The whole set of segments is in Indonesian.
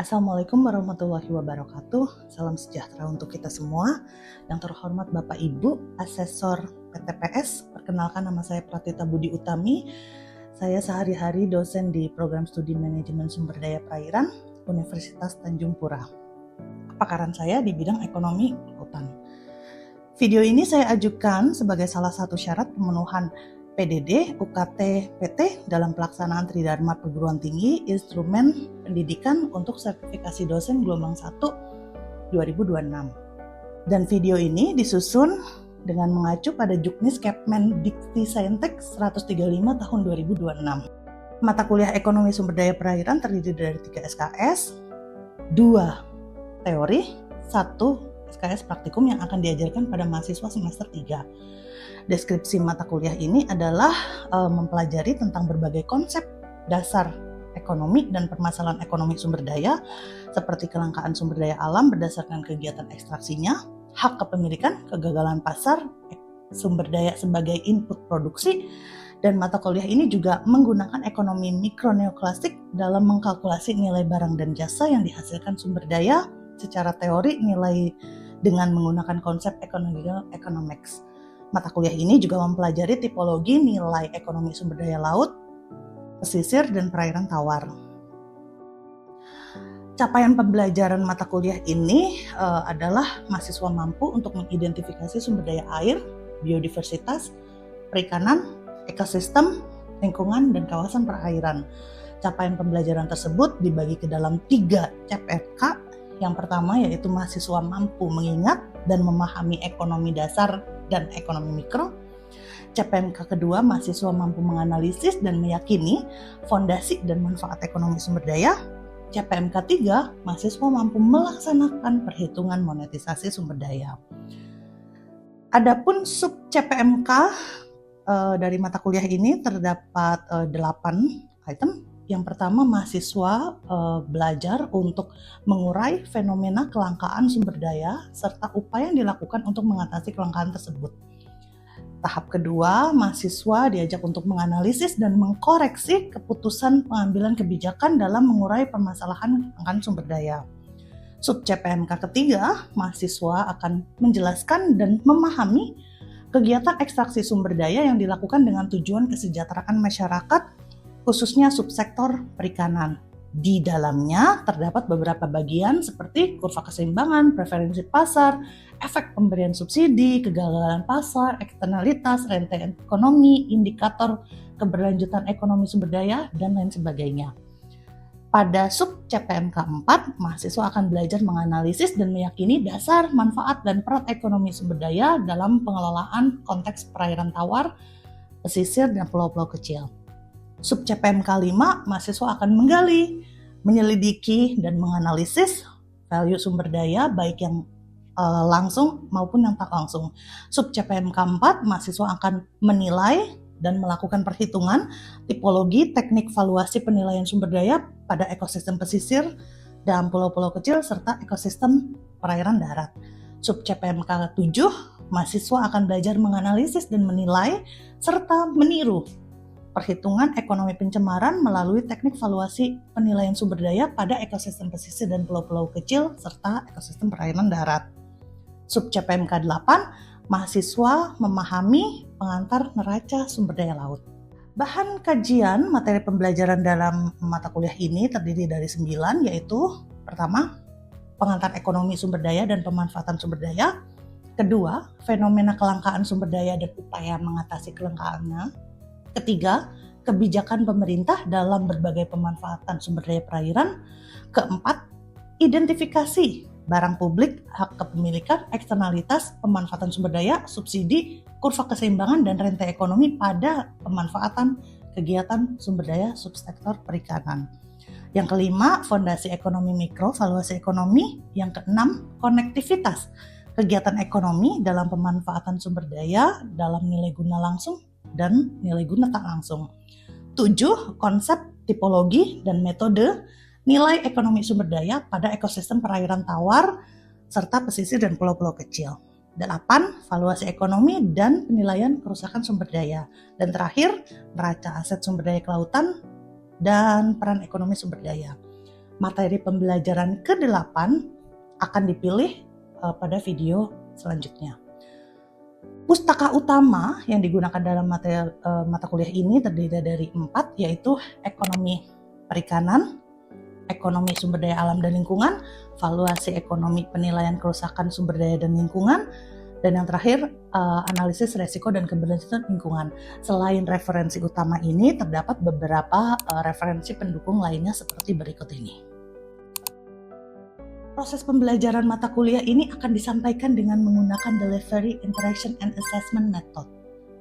Assalamualaikum warahmatullahi wabarakatuh. Salam sejahtera untuk kita semua. Yang terhormat Bapak Ibu, Asesor PTPS. Perkenalkan, nama saya Pratita Budi Utami. Saya sehari-hari dosen di Program Studi Manajemen Sumber Daya Perairan Universitas Tanjung Pura. Kepakaran saya di bidang ekonomi lautan. Video ini saya ajukan sebagai salah satu syarat pemenuhan PDD, UKT, PT dalam pelaksanaan Tridharma Perguruan Tinggi Instrumen Pendidikan untuk Sertifikasi Dosen Gelombang 1 2026. Dan video ini disusun dengan mengacu pada Juknis Kepmen Dikti Saintek 135 tahun 2026. Mata kuliah Ekonomi Sumber Daya Perairan terdiri dari 3 SKS, 2 teori, 1 SKS praktikum yang akan diajarkan pada mahasiswa semester 3. Deskripsi mata kuliah ini adalah mempelajari tentang berbagai konsep dasar ekonomi dan permasalahan ekonomi sumber daya seperti kelangkaan sumber daya alam berdasarkan kegiatan ekstraksinya, hak kepemilikan, kegagalan pasar, sumber daya sebagai input produksi, dan mata kuliah ini juga menggunakan ekonomi mikro neoklasik dalam mengkalkulasi nilai barang dan jasa yang dihasilkan sumber daya secara teori nilai dengan menggunakan konsep economics. Mata kuliah ini juga mempelajari tipologi nilai ekonomi sumber daya laut, pesisir, dan perairan tawar. Capaian pembelajaran mata kuliah ini adalah mahasiswa mampu untuk mengidentifikasi sumber daya air, biodiversitas, perikanan, ekosistem, lingkungan, dan kawasan perairan. Capaian pembelajaran tersebut dibagi ke dalam 3 CPNK. Yang pertama yaitu mahasiswa mampu mengingat dan memahami ekonomi dasar dan ekonomi mikro. CPNK kedua, mahasiswa mampu menganalisis dan meyakini fondasi dan manfaat ekonomi sumber daya. CPNK 3, mahasiswa mampu melaksanakan perhitungan monetisasi sumber daya. Adapun sub CPNK dari mata kuliah ini terdapat 8 item. Yang pertama, mahasiswa belajar untuk mengurai fenomena kelangkaan sumber daya serta upaya yang dilakukan untuk mengatasi kelangkaan tersebut. Tahap kedua, mahasiswa diajak untuk menganalisis dan mengkoreksi keputusan pengambilan kebijakan dalam mengurai permasalahan kelangkaan sumber daya. Sub CPNK ketiga, mahasiswa akan menjelaskan dan memahami kegiatan ekstraksi sumber daya yang dilakukan dengan tujuan kesejahteraan masyarakat, khususnya subsektor perikanan. Di dalamnya terdapat beberapa bagian seperti kurva keseimbangan, preferensi pasar, efek pemberian subsidi, kegagalan pasar, eksternalitas, rantai ekonomi, indikator keberlanjutan ekonomi sumber daya, dan lain sebagainya. Pada sub CPNK 4, mahasiswa akan belajar menganalisis dan meyakini dasar, manfaat, dan peran ekonomi sumber daya dalam pengelolaan konteks perairan tawar, pesisir, dan pulau-pulau kecil. Sub CPNK 5, mahasiswa akan menggali, menyelidiki, dan menganalisis value sumber daya baik yang langsung maupun yang tak langsung. Sub CPNK 4, mahasiswa akan menilai dan melakukan perhitungan tipologi teknik valuasi penilaian sumber daya pada ekosistem pesisir dan pulau-pulau kecil serta ekosistem perairan darat. Sub CPNK 7, mahasiswa akan belajar menganalisis dan menilai serta meniru perhitungan ekonomi pencemaran melalui teknik valuasi penilaian sumber daya pada ekosistem pesisir dan pulau-pulau kecil serta ekosistem perairan darat. Sub CPNK 8, mahasiswa memahami pengantar neraca sumber daya laut. Bahan kajian materi pembelajaran dalam mata kuliah ini terdiri dari 9, yaitu pertama, pengantar ekonomi sumber daya dan pemanfaatan sumber daya. Kedua, fenomena kelangkaan sumber daya dan upaya mengatasi kelangkaannya. Ketiga, kebijakan pemerintah dalam berbagai pemanfaatan sumber daya perairan. Keempat, identifikasi barang publik, hak kepemilikan, eksternalitas, pemanfaatan sumber daya, subsidi, kurva keseimbangan, dan rantai ekonomi pada pemanfaatan kegiatan sumber daya subsektor perikanan. Yang kelima, fondasi ekonomi mikro, valuasi ekonomi. Yang keenam, konektivitas, kegiatan ekonomi dalam pemanfaatan sumber daya dalam nilai guna langsung dan nilai guna tak langsung. 7. Konsep, tipologi, dan metode nilai ekonomi sumber daya pada ekosistem perairan tawar serta pesisir dan pulau-pulau kecil. 8. Valuasi ekonomi dan penilaian kerusakan sumber daya. Dan terakhir, neraca aset sumber daya kelautan dan peran ekonomi sumber daya. materi pembelajaran ke-8 akan dipilih pada video selanjutnya. Pustaka utama yang digunakan dalam mata kuliah ini terdiri dari 4, yaitu ekonomi perikanan, ekonomi sumber daya alam dan lingkungan, valuasi ekonomi penilaian kerusakan sumber daya dan lingkungan, dan yang terakhir analisis resiko dan keberlangsungan lingkungan. Selain referensi utama ini, terdapat beberapa referensi pendukung lainnya seperti berikut ini. Proses pembelajaran mata kuliah ini akan disampaikan dengan menggunakan Delivery, Interaction, and Assessment Method.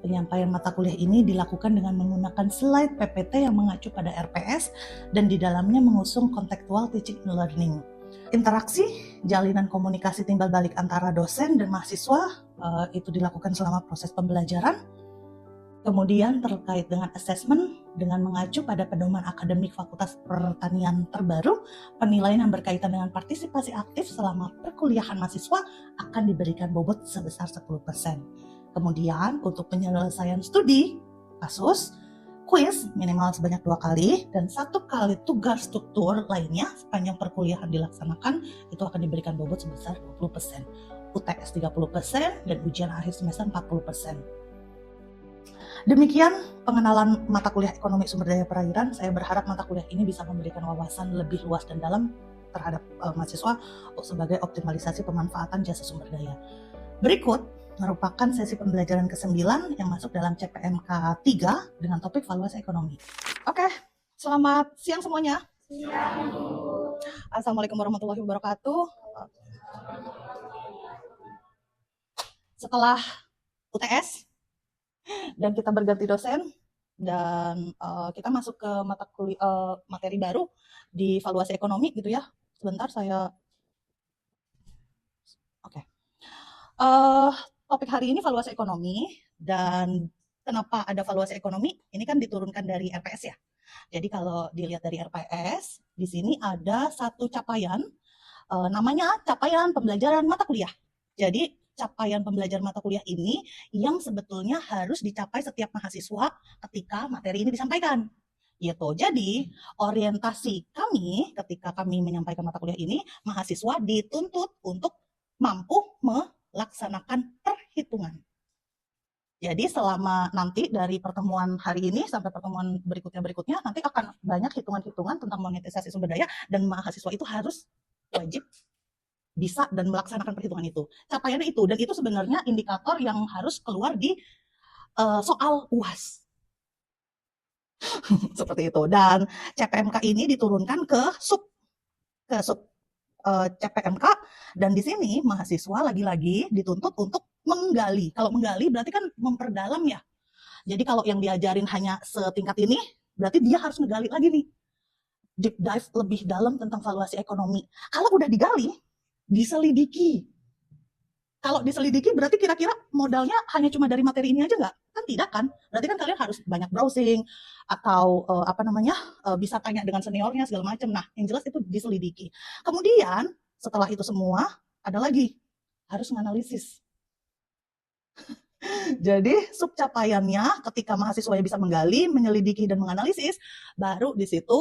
Penyampaian mata kuliah ini dilakukan dengan menggunakan slide PPT yang mengacu pada RPS dan di dalamnya mengusung contextual teaching and learning. Interaksi, jalinan komunikasi timbal balik antara dosen dan mahasiswa itu dilakukan selama proses pembelajaran. Kemudian terkait dengan assessment dengan mengacu pada pedoman akademik Fakultas Pertanian terbaru, penilaian yang berkaitan dengan partisipasi aktif selama perkuliahan mahasiswa akan diberikan bobot sebesar 10%. Kemudian untuk penyelesaian studi, kasus, kuis minimal sebanyak 2 kali, dan 1 kali tugas struktur lainnya sepanjang perkuliahan dilaksanakan itu akan diberikan bobot sebesar 20%, UTS 30%, dan ujian akhir semester 40%. Demikian pengenalan mata kuliah ekonomi sumber daya perairan. Saya berharap mata kuliah ini bisa memberikan wawasan lebih luas dan dalam terhadap mahasiswa sebagai optimalisasi pemanfaatan jasa sumber daya. Berikut merupakan sesi pembelajaran ke-9 yang masuk dalam CPMK 3 dengan topik valuasi ekonomi. Oke, selamat siang semuanya. Siang. Assalamualaikum warahmatullahi wabarakatuh. Setelah UTS dan kita berganti dosen dan kita masuk ke materi baru di valuasi ekonomi gitu ya. Sebentar saya topik hari ini valuasi ekonomi, dan kenapa ada valuasi ekonomi? Ini kan diturunkan dari RPS ya. Jadi kalau dilihat dari RPS, di sini ada satu capaian namanya capaian pembelajaran mata kuliah. Jadi capaian pembelajaran mata kuliah ini yang sebetulnya harus dicapai setiap mahasiswa ketika materi ini disampaikan. Gitu. Jadi, orientasi kami ketika kami menyampaikan mata kuliah ini, mahasiswa dituntut untuk mampu melaksanakan perhitungan. Jadi selama nanti dari pertemuan hari ini sampai pertemuan berikutnya nanti akan banyak hitungan-hitungan tentang monetisasi sumber daya, dan mahasiswa itu harus wajib bisa dan melaksanakan perhitungan itu. Capaiannya itu, dan itu sebenarnya indikator yang harus keluar di soal UAS. Seperti itu. Dan CPMK ini diturunkan ke sub CPMK, dan di sini mahasiswa lagi-lagi dituntut untuk menggali. Kalau menggali berarti kan memperdalam ya. Jadi kalau yang diajarin hanya setingkat ini, berarti dia harus ngegali lagi nih. Deep dive lebih dalam tentang valuasi ekonomi. Kalau udah digali, diselidiki. Kalau diselidiki berarti kira-kira modalnya hanya cuma dari materi ini aja nggak? Kan tidak kan? Berarti kan kalian harus banyak browsing atau bisa tanya dengan seniornya segala macam. Nah, yang jelas itu diselidiki. Kemudian setelah itu semua ada lagi harus menganalisis. Jadi subcapaiannya ketika mahasiswa yang bisa menggali, menyelidiki dan menganalisis, baru di situ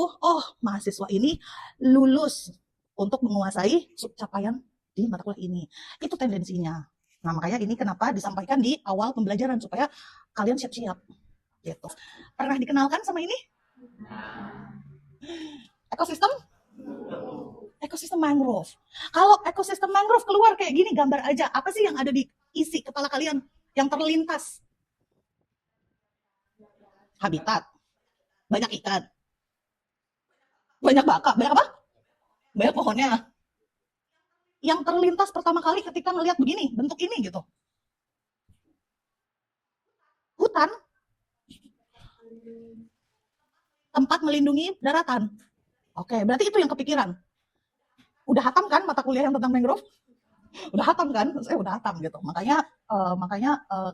mahasiswa ini lulus untuk menguasai subcapaian di mata kuliah ini. Itu tendensinya. Nah, makanya ini kenapa disampaikan di awal pembelajaran supaya kalian siap-siap. Gitu. Pernah dikenalkan sama ini? Ekosistem? Ekosistem mangrove. Kalau ekosistem mangrove keluar kayak gini, gambar aja. Apa sih yang ada di isi kepala kalian yang terlintas? Habitat. Banyak ikan. Banyak baka. Banyak apa? Banyak pohonnya. Yang terlintas pertama kali ketika ngelihat begini, bentuk ini gitu. Hutan. Tempat melindungi daratan. Oke, berarti itu yang kepikiran. Udah hatam kan mata kuliah yang tentang mangrove? Udah hatam kan? Saya udah hatam gitu. Makanya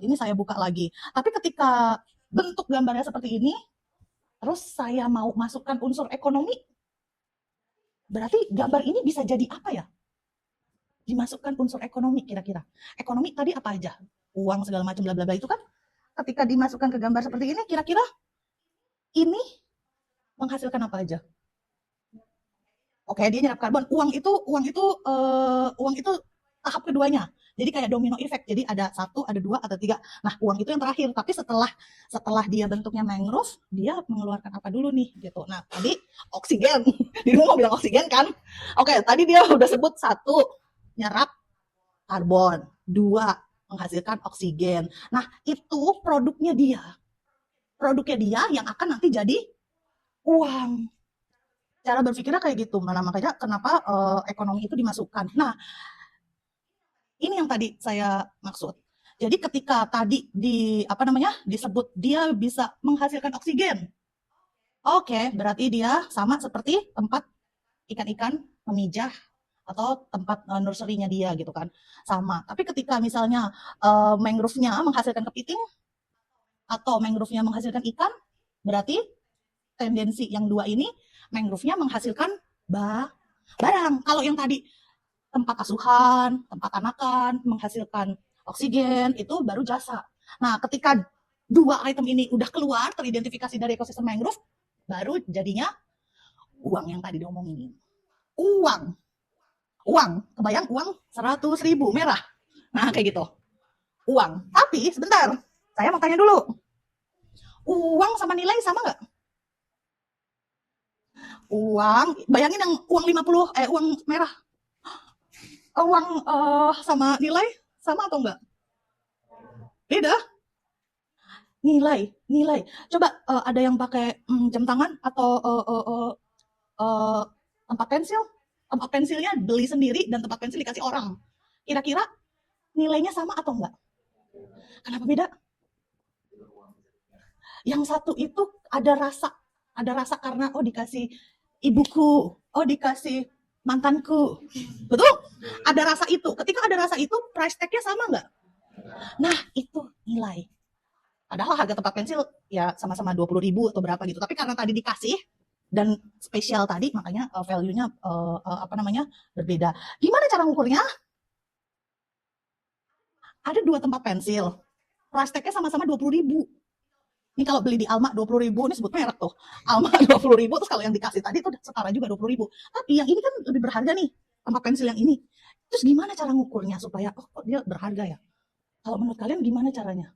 ini saya buka lagi. Tapi ketika bentuk gambarnya seperti ini, terus saya mau masukkan unsur ekonomi, berarti gambar ini bisa jadi apa ya? Dimasukkan unsur ekonomi kira-kira. Ekonomi tadi apa aja? Uang segala macam bla bla bla itu kan ketika dimasukkan ke gambar seperti ini, kira-kira ini menghasilkan apa aja? Oke, dia nyerap karbon. Uang itu tahap keduanya. Jadi kayak domino effect. Jadi ada satu, ada dua, ada tiga. Nah, uang itu yang terakhir. Tapi setelah setelah dia bentuknya mangrove, dia mengeluarkan apa dulu nih gitu. Nah, tadi oksigen. Di rumah mau bilang oksigen kan? Oke, tadi dia udah sebut satu, nyerap karbon. Dua, menghasilkan oksigen. Nah, itu produknya dia. Produknya dia yang akan nanti jadi uang. Cara berpikirnya kayak gitu. Nah, makanya kenapa ekonomi itu dimasukkan. Nah, ini yang tadi saya maksud. Jadi ketika tadi di apa namanya disebut dia bisa menghasilkan oksigen. Oke, berarti dia sama seperti tempat ikan-ikan memijah atau tempat nursery-nya dia gitu kan. Sama. Tapi ketika misalnya mangrove-nya menghasilkan kepiting atau mangrove-nya menghasilkan ikan, berarti tendensi yang dua ini mangrove-nya menghasilkan barang. Kalau yang tadi tempat asuhan, tempat anakan, menghasilkan oksigen, itu baru jasa. Nah, ketika dua item ini udah keluar, teridentifikasi dari ekosistem mangrove, baru jadinya uang yang tadi diomongin. Uang. Uang. Kebayang uang 100.000 merah. Nah, kayak gitu. Uang. Tapi, sebentar. Saya mau tanya dulu. Uang sama nilai sama nggak? Uang, bayangin yang uang 50, uang merah. Uang sama nilai sama atau enggak? Beda. Nilai. Coba ada yang pakai jam tangan atau uh, tempat pensil? Tempat pensilnya beli sendiri dan tempat pensil dikasih orang. Kira-kira nilainya sama atau enggak? Kenapa beda? Yang satu itu ada rasa karena oh dikasih ibuku, oh dikasih mantanku, betul? Ada rasa itu. Ketika ada rasa itu, price tag-nya sama nggak? Nah itu nilai. Padahal harga tempat pensil ya sama-sama 20.000 atau berapa gitu. Tapi karena tadi dikasih dan spesial tadi, makanya value-nya apa namanya berbeda. Gimana cara ngukurnya? Ada dua tempat pensil, price tag-nya sama-sama 20.000. Ini kalau beli di Alma 20.000, ini sebut merek tuh. Alma 20.000, terus kalau yang dikasih tadi itu setara juga 20.000. Tapi yang ini kan lebih berharga nih, tempat pensil yang ini. Terus gimana cara ngukurnya supaya oh kok dia berharga ya? Kalau menurut kalian gimana caranya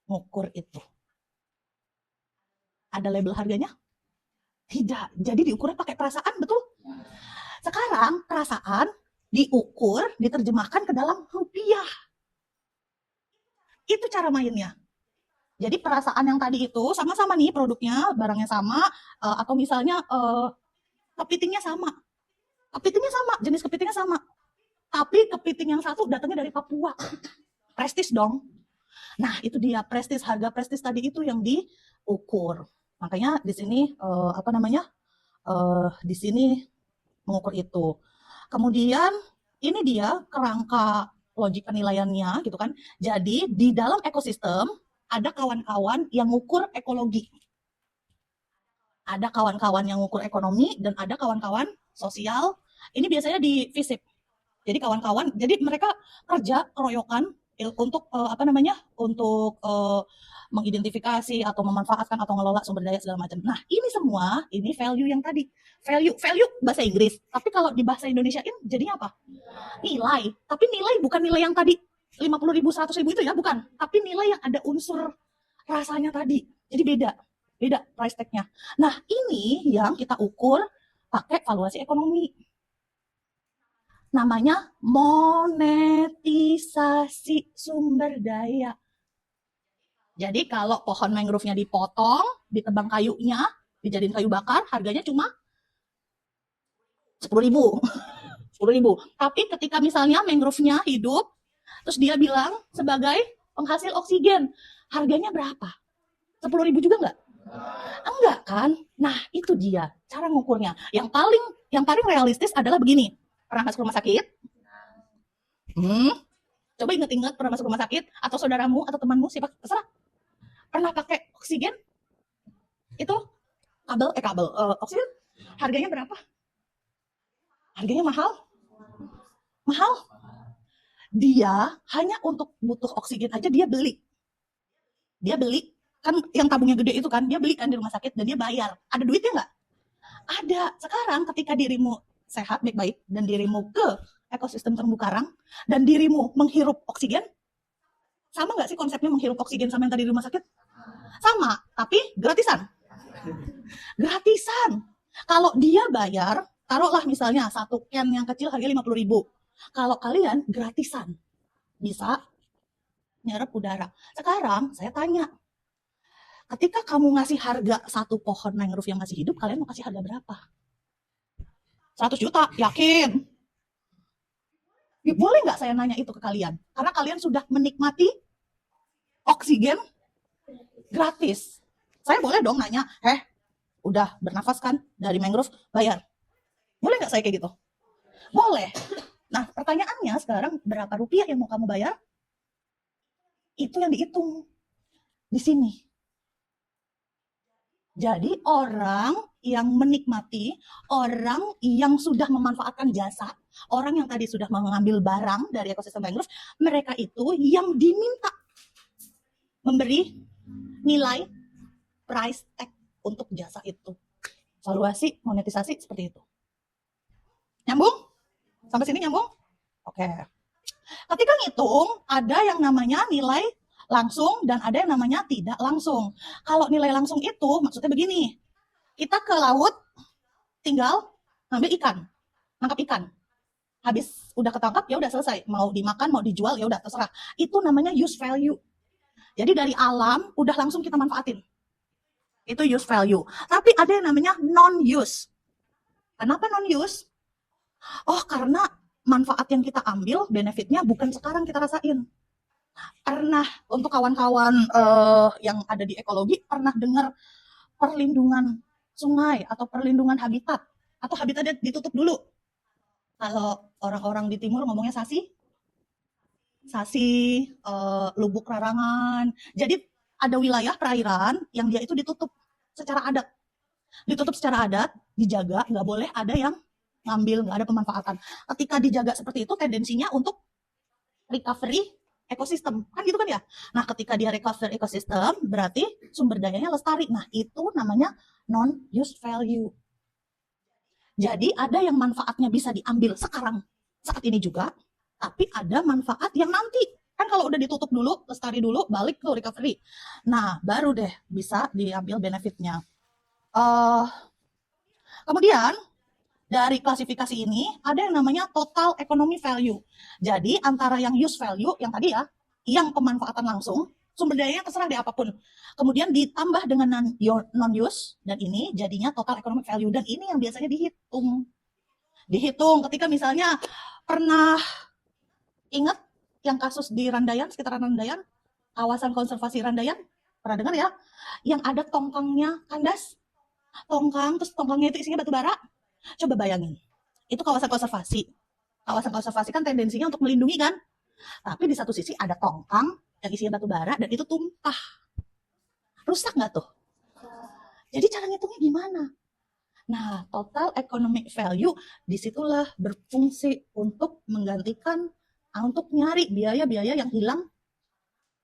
ngukur itu? Ada label harganya? Tidak. Jadi diukurnya pakai perasaan, betul? Sekarang perasaan diukur, diterjemahkan ke dalam rupiah. Itu cara mainnya. Jadi perasaan yang tadi itu sama-sama nih produknya, barangnya sama, atau misalnya kepitingnya sama. Kepitingnya sama, jenis kepitingnya sama. Tapi kepiting yang satu datangnya dari Papua. Prestis dong. Nah, itu dia prestis, harga prestis tadi itu yang diukur. Makanya di sini apa namanya? Di sini mengukur itu. Kemudian ini dia kerangka logik penilaiannya gitu kan. Jadi di dalam ekosistem ada kawan-kawan yang ngukur ekologi. Ada kawan-kawan yang ngukur ekonomi dan ada kawan-kawan sosial. Ini biasanya di FISIP. Jadi kawan-kawan, jadi mereka kerja keroyokan untuk apa namanya? Untuk mengidentifikasi atau memanfaatkan atau ngelola sumber daya segala macam. Nah, ini semua ini value yang tadi. Value bahasa Inggris. Tapi kalau di bahasa Indonesiain jadinya apa? Nilai. Tapi nilai bukan nilai yang tadi 50.000, 100.000 itu ya, bukan. Tapi nilai yang ada unsur rasanya tadi. Jadi beda price tag-nya. Nah, ini yang kita ukur pakai valuasi ekonomi. Namanya monetisasi sumber daya. Jadi kalau pohon mangrove-nya dipotong, ditebang kayunya, dijadiin kayu bakar, harganya cuma 10.000. 10.000. Tapi ketika misalnya mangrove-nya hidup, terus dia bilang sebagai penghasil oksigen, harganya berapa? 10.000 juga nggak? Enggak kan? Nah itu dia cara ngukurnya. Yang paling realistis adalah begini. Pernah masuk rumah sakit? Coba ingat-ingat pernah masuk rumah sakit atau saudaramu atau temanmu siapa terserah. Pernah pakai oksigen? Itu kabel oksigen harganya berapa? Harganya mahal? Mahal? Dia hanya untuk butuh oksigen aja dia beli. Dia beli kan yang tabungnya gede itu kan, dia beli kan di rumah sakit dan dia bayar. Ada duitnya nggak? Ada. Sekarang ketika dirimu sehat, baik-baik, dan dirimu ke ekosistem terumbu karang, dan dirimu menghirup oksigen, sama nggak sih konsepnya menghirup oksigen sama yang tadi di rumah sakit? Sama, tapi gratisan. Gratisan. Kalau dia bayar, taruhlah misalnya satu can yang kecil harga 50.000. Kalau kalian gratisan, bisa nyerap udara. Sekarang saya tanya, ketika kamu ngasih harga satu pohon mangrove yang masih hidup, kalian mau kasih harga berapa? 100 juta, yakin? Boleh nggak saya nanya itu ke kalian? Karena kalian sudah menikmati oksigen gratis. Saya boleh dong nanya, udah bernafas kan dari mangrove, bayar. Boleh nggak saya kayak gitu? Boleh. Nah, pertanyaannya sekarang, berapa rupiah yang mau kamu bayar? Itu yang dihitung di sini. Jadi orang yang menikmati, orang yang sudah memanfaatkan jasa, orang yang tadi sudah mengambil barang dari ekosistem mangrove, mereka itu yang diminta memberi nilai price tag untuk jasa itu. Valuasi, monetisasi seperti itu. Nyambung? Sampai sini nyambung? Oke. Ketika ngitung, ada yang namanya nilai langsung dan ada yang namanya tidak langsung. Kalau nilai langsung itu maksudnya begini, kita ke laut tinggal ngambil ikan, nangkap ikan. Habis udah ketangkap ya udah selesai, mau dimakan mau dijual ya udah terserah. Itu namanya use value. Jadi dari alam udah langsung kita manfaatin. Itu use value. Tapi ada yang namanya non-use. Kenapa non-use? Oh, karena manfaat yang kita ambil, benefitnya bukan sekarang kita rasain. Pernah untuk kawan-kawan yang ada di ekologi pernah dengar perlindungan sungai atau perlindungan habitat atau habitatnya ditutup dulu. Kalau orang-orang di timur ngomongnya sasi, lubuk larangan. Jadi ada wilayah perairan yang dia itu ditutup secara adat. Ditutup secara adat, dijaga, nggak boleh ada yang ngambil, nggak ada pemanfaatan. Ketika dijaga seperti itu, tendensinya untuk recovery ekosistem, kan gitu kan ya. Nah, ketika dia recover ekosistem, berarti sumber dayanya lestari. Nah, itu namanya non-use value. Jadi ada yang manfaatnya bisa diambil sekarang, saat ini juga, tapi ada manfaat yang nanti. Kan kalau udah ditutup dulu, lestari dulu, balik tuh recovery. Nah, baru deh bisa diambil benefitnya. Kemudian, dari klasifikasi ini ada yang namanya total economic value. Jadi antara yang use value yang tadi ya, yang pemanfaatan langsung, sumber dayanya terserah deh apapun. Kemudian ditambah dengan non-use dan ini jadinya total economic value dan ini yang biasanya dihitung. Dihitung ketika misalnya pernah ingat yang kasus di Randayan, sekitaran Randayan, kawasan konservasi Randayan, pernah dengar ya? Yang ada tongkangnya kandas. Tongkang, terus tongkangnya itu isinya batu bara. Coba bayangin, itu kawasan konservasi. Kawasan konservasi kan tendensinya untuk melindungi kan? Tapi di satu sisi ada tongkang yang isinya batu bara dan itu tumpah. Rusak nggak tuh? Jadi cara ngitungnya gimana? Nah, total economic value disitulah berfungsi untuk menggantikan, untuk nyari biaya-biaya yang hilang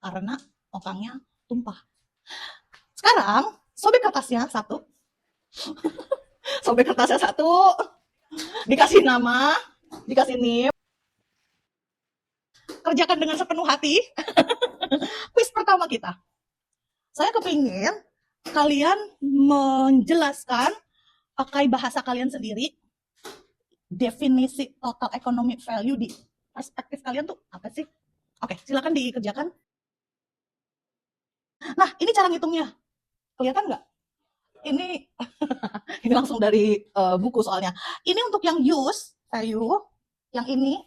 karena tongkangnya tumpah. Sekarang, sobek kertasnya satu. Sobek kertasnya satu, dikasih nama, dikasih NIM, kerjakan dengan sepenuh hati. Quiz pertama kita. Saya kepingin kalian menjelaskan pakai bahasa kalian sendiri definisi total economic value di perspektif kalian tuh apa sih? Oke, silakan dikerjakan. Nah, ini cara ngitungnya. Kelihatan nggak? Ini ini langsung dari buku soalnya. Ini untuk yang use value, yang ini.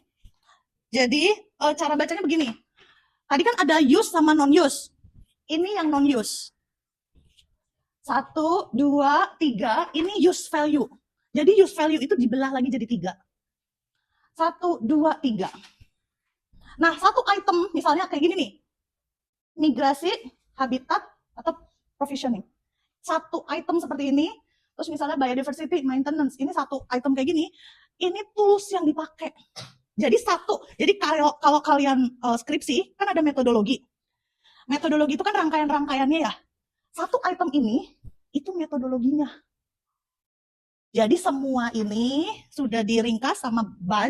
Jadi cara bacanya begini. Tadi kan ada use sama non-use. Ini yang non-use. 1, 2, 3. Ini use value. Jadi use value itu dibelah lagi jadi 3. 1, 2, 3. Nah, satu item misalnya kayak gini nih. Migrasi, habitat, atau provisioning. Satu item seperti ini, terus misalnya biodiversity maintenance, ini satu item kayak gini, ini tools yang dipakai. Jadi kalau kalian skripsi, kan ada metodologi. Metodologi itu kan rangkaian-rangkaiannya ya. Satu item ini, itu metodologinya. Jadi semua ini sudah diringkas sama BAN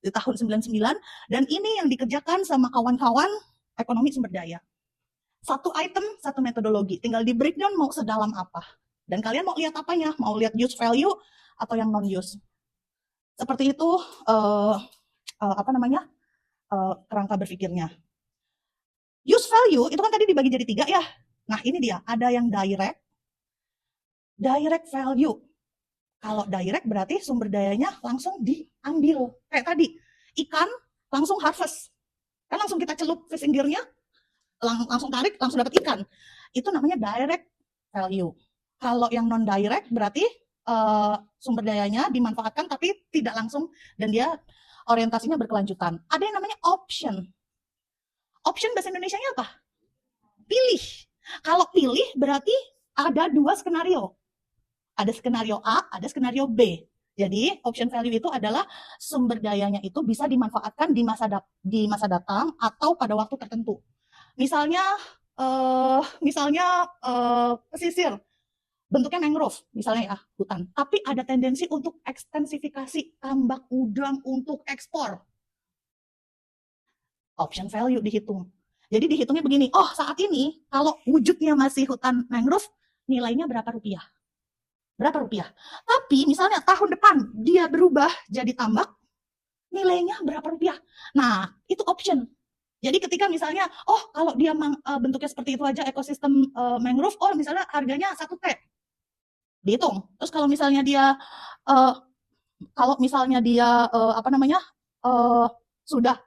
di tahun 99 dan ini yang dikerjakan sama kawan-kawan ekonomi sumber daya. Satu item, satu metodologi. Tinggal di breakdown mau sedalam apa. Dan kalian mau lihat apanya? Mau lihat use value atau yang non-use. Seperti itu kerangka berpikirnya. Use value itu kan tadi dibagi jadi 3 ya. Nah ini dia, ada yang direct value. Kalau direct berarti sumber dayanya langsung diambil. Kayak tadi, ikan langsung harvest. Kan langsung kita celup fishing gear-nya, langsung tarik, langsung dapat ikan. Itu namanya direct value. Kalau yang non-direct berarti sumber dayanya dimanfaatkan tapi tidak langsung dan dia orientasinya berkelanjutan. Ada yang namanya option. Option bahasa Indonesianya apa? Pilih. Kalau pilih berarti ada 2 skenario. Ada skenario A, ada skenario B. Jadi option value itu adalah sumber dayanya itu bisa dimanfaatkan di masa datang atau pada waktu tertentu. Misalnya pesisir, bentuknya mangrove, misalnya ya hutan. Tapi ada tendensi untuk ekstensifikasi tambak udang untuk ekspor. Option value dihitung. Jadi dihitungnya begini, oh saat ini kalau wujudnya masih hutan mangrove, nilainya berapa rupiah? Berapa rupiah? Tapi misalnya tahun depan dia berubah jadi tambak, nilainya berapa rupiah? Nah, itu option. Jadi ketika misalnya, oh kalau dia bentuknya seperti itu aja ekosistem mangrove, oh misalnya harganya 1 T. Dihitung. Terus kalau misalnya dia sudah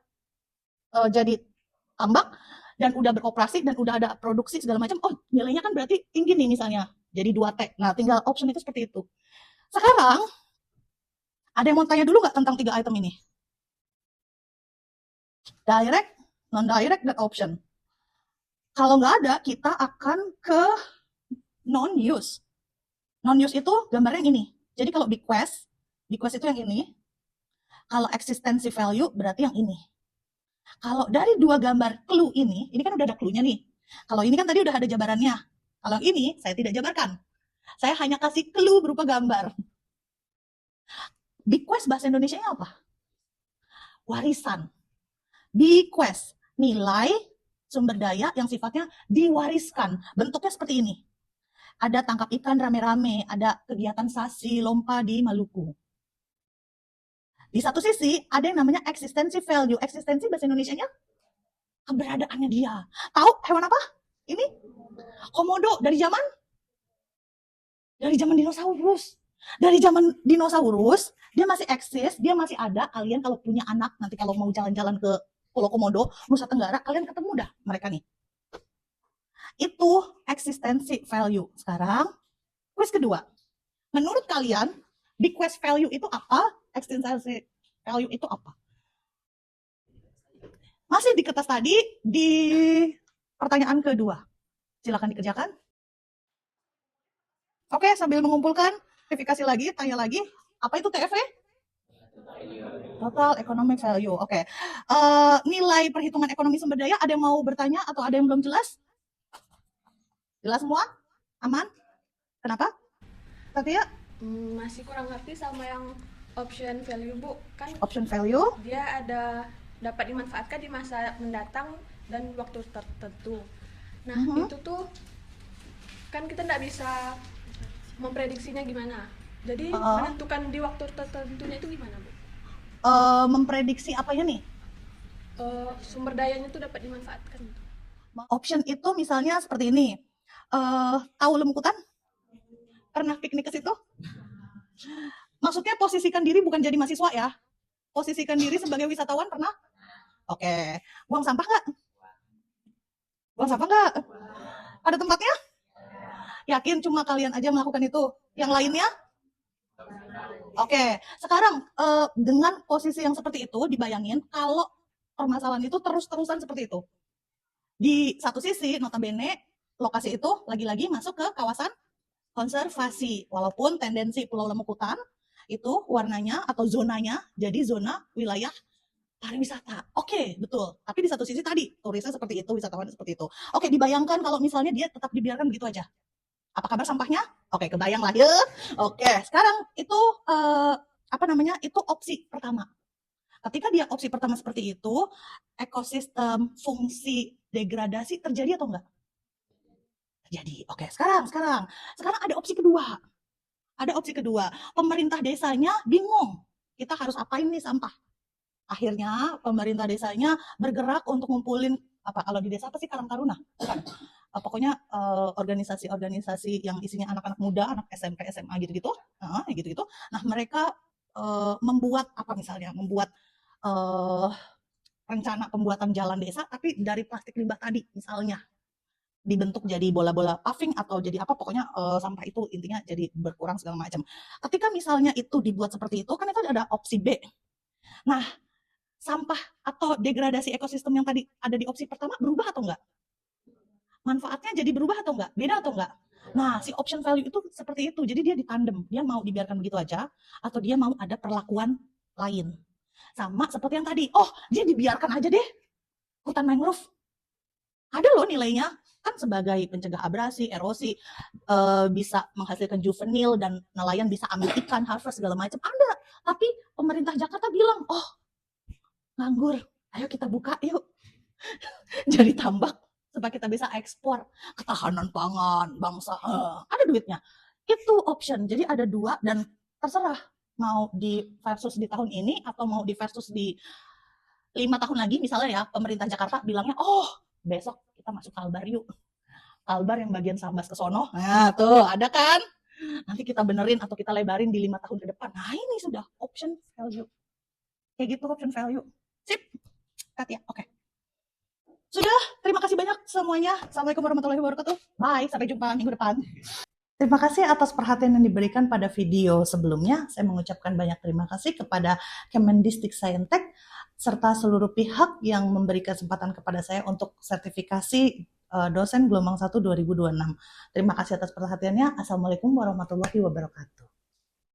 jadi tambak dan udah beroperasi dan udah ada produksi segala macam, oh nilainya kan berarti tinggi nih misalnya, jadi 2 T. Nah, tinggal option itu seperti itu. Sekarang, ada yang mau tanya dulu nggak tentang 3 item ini? Direct, non-direct, dan option. Kalau nggak ada, kita akan ke non-use. Non-use itu gambarnya yang ini. Jadi kalau bequest itu yang ini. Kalau existency value berarti yang ini. Kalau dari 2 gambar clue ini kan udah ada clue-nya nih. Kalau ini kan tadi udah ada jabarannya. Kalau ini saya tidak jabarkan. Saya hanya kasih clue berupa gambar. Bequest bahasa Indonesianya apa? Warisan. Bequest, nilai sumber daya yang sifatnya diwariskan. Bentuknya seperti ini. Ada tangkap ikan rame-rame, ada kegiatan sasi, lompa di Maluku. Di satu sisi, ada yang namanya existency value. Eksistensi bahasa Indonesianya keberadaannya dia. Tahu hewan apa? Ini komodo dari zaman dinosaurus. Dari zaman dinosaurus, dia masih eksis, dia masih ada. Kalian kalau punya anak, nanti kalau mau jalan-jalan ke Pulau Komodo, Nusa Tenggara, kalian ketemu dah mereka nih. Itu eksistensi value. Sekarang, quiz kedua. Menurut kalian, bequest value itu apa? Eksistensi value itu apa? Masih di kertas tadi, di pertanyaan kedua. Silakan dikerjakan. Oke, sambil mengumpulkan, verifikasi lagi, tanya lagi. Apa itu TEV? Total Economic Value. Oke. Nilai perhitungan ekonomi sumber daya, ada yang mau bertanya atau ada yang belum jelas? Jelas semua? Aman? Kenapa? Tatia? Masih kurang ngerti sama yang option value, Bu. Kan Option value? dia ada dapat dimanfaatkan di masa mendatang dan waktu tertentu. Nah, itu tuh kan kita nggak bisa memprediksinya gimana. Jadi menentukan di waktu tertentunya itu gimana, Bu? Memprediksi apanya nih? Sumber dayanya tuh dapat dimanfaatkan. Option itu misalnya seperti ini. Tahu Lembukutan? Pernah piknik ke situ? Maksudnya posisikan diri bukan jadi mahasiswa ya. Posisikan diri sebagai wisatawan pernah? Oke. Buang sampah nggak? Buang sampah nggak? Ada tempatnya? Yakin cuma kalian aja melakukan itu? Yang lainnya? Oke. Sekarang dengan posisi yang seperti itu, dibayangin kalau permasalahan itu terus-terusan seperti itu. Di satu sisi, notabene, lokasi itu lagi-lagi masuk ke kawasan konservasi. Walaupun tendensi Pulau Lembukutan itu warnanya atau zonanya jadi zona wilayah pariwisata. Oke, betul. Tapi di satu sisi tadi, turisnya seperti itu, wisatawan seperti itu. Oke, dibayangkan kalau misalnya dia tetap dibiarkan begitu aja. Apa kabar sampahnya? Oke, kebayang lah ya. Oke, sekarang itu itu opsi pertama. Ketika dia opsi pertama seperti itu, ekosistem fungsi degradasi terjadi atau enggak? Terjadi. Oke, sekarang ada opsi kedua. Ada opsi kedua. Pemerintah desanya bingung. Kita harus apain nih sampah? Akhirnya pemerintah desanya bergerak untuk ngumpulin apa kalau di desa apa sih Karang Taruna? Bukan. Pokoknya organisasi-organisasi yang isinya anak-anak muda, anak SMP, SMA gitu-gitu. Nah, gitu-gitu. Nah, mereka membuat apa misalnya? Membuat rencana pembuatan jalan desa tapi dari plastik limbah tadi misalnya dibentuk jadi bola-bola paving atau jadi apa pokoknya sampah itu intinya jadi berkurang segala macam. Ketika misalnya itu dibuat seperti itu kan itu ada opsi B. Nah, sampah atau degradasi ekosistem yang tadi ada di opsi pertama berubah atau enggak? Manfaatnya jadi berubah atau enggak? Beda atau enggak? Nah, si option value itu seperti itu. Jadi dia ditandem. Dia mau dibiarkan begitu aja atau dia mau ada perlakuan lain. Sama seperti yang tadi. Oh, dia dibiarkan aja deh. Hutan mangrove. Ada loh nilainya. Kan sebagai pencegah abrasi, erosi, bisa menghasilkan juvenil dan nelayan bisa ambil ikan, harvest segala macam. Ada. Tapi pemerintah Jakarta bilang, oh nganggur, ayo kita buka yuk. Jadi tambak supaya kita bisa ekspor ketahanan pangan bangsa. Ada duitnya. Itu option. Jadi ada dua dan terserah mau di versus di tahun ini atau mau di versus di 5 tahun lagi misalnya ya pemerintah Jakarta bilangnya oh besok kita masuk Kalbar yuk. Kalbar yang bagian Sambas ke sono. Nah tuh ada kan. Nanti kita benerin atau kita lebarin di 5 tahun ke depan. Nah ini sudah option value. Kayak gitu option value. Sip. Cut ya. Oke. Sudah, terima kasih banyak semuanya. Assalamualaikum warahmatullahi wabarakatuh. Bye, sampai jumpa minggu depan. Terima kasih atas perhatian yang diberikan pada video sebelumnya. Saya mengucapkan banyak terima kasih kepada Kemendikbudristek serta seluruh pihak yang memberi kesempatan kepada saya untuk sertifikasi dosen gelombang 1 2026. Terima kasih atas perhatiannya. Assalamualaikum warahmatullahi wabarakatuh.